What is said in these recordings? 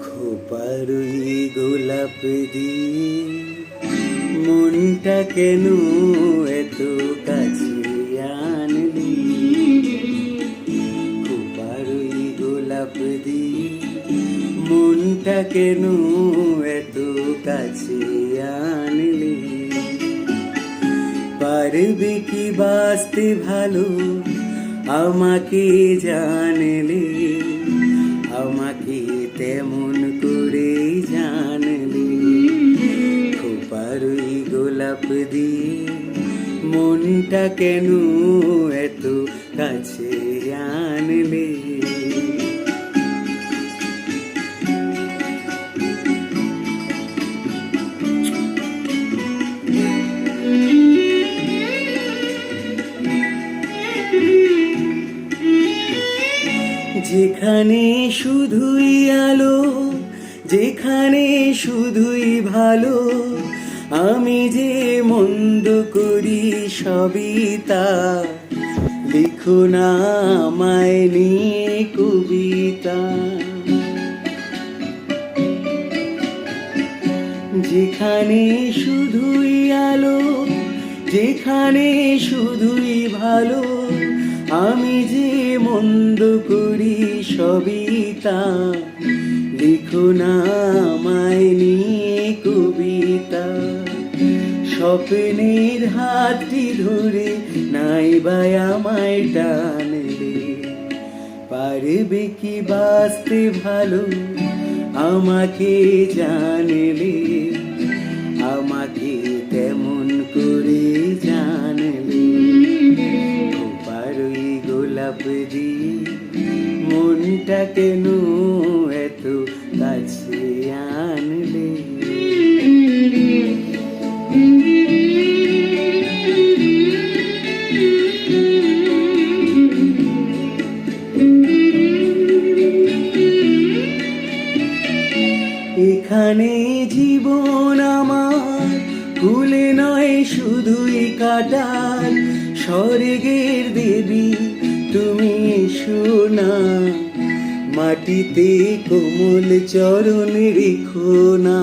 খোপারুই গোলাপ দিয়ে মনটা কেন এত কাছে আনলি? খোপারুই গোলাপ দিয়ে মনটা কেন এত কাছে আনলি? পারবে কি বাঁচতে ভালো আমাকে জানলে, আমাকে তেমন করে জানলে? খোপারুই গোলাপ দিয়ে মনটা কেন এত কাছে আনলে? যেখানে শুধুই আলো, যেখানে শুধুই ভালো, আমি যে মন্দ করি সবই তা। লিখো না আমায় নিয়ে কবিতা। যেখানে শুধুই আলো, যেখানে শুধুই ভালো, আমি যে মন্দ করি সবই তা। লিখো না আমায় নিয়ে কবিতা। স্বপ্নের হাতটি ধরে নাইবা আমায় টানলে, পারবে কি বাঁচতে ভালো আমাকে জানলে, আমাকে তেমন করে জানলে? খোপারুই গোলাপ দিয়ে মনটা কেন এত কাছে আনলে? এখানে জীবন আমার ফুলে নয় শুধুই কাটার। স্বর্গের দেবী তুমি এসো না, মাটিতে কোমল চরণ রেখো না।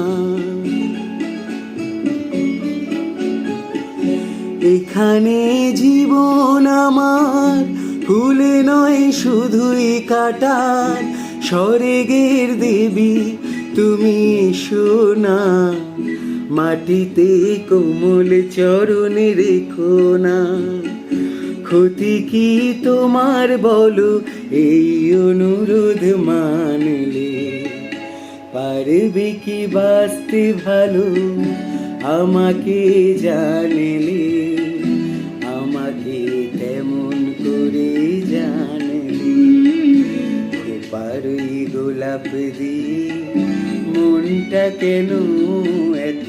এখানে জীবন আমার ফুলে নয় শুধুই কাটার। স্বর্গের দেবী তুমি এসো না, মাটিতে কোমল চরণ রেখো না। ক্ষতি কি তোমার বলো এই অনুরোধ মানলে? পারবে কি বাঁচতে ভালো আমাকে জানলে, আমাকে তেমন করে জানলে? খোপারুই গোলাপ দিয়ে মনটা কেন এত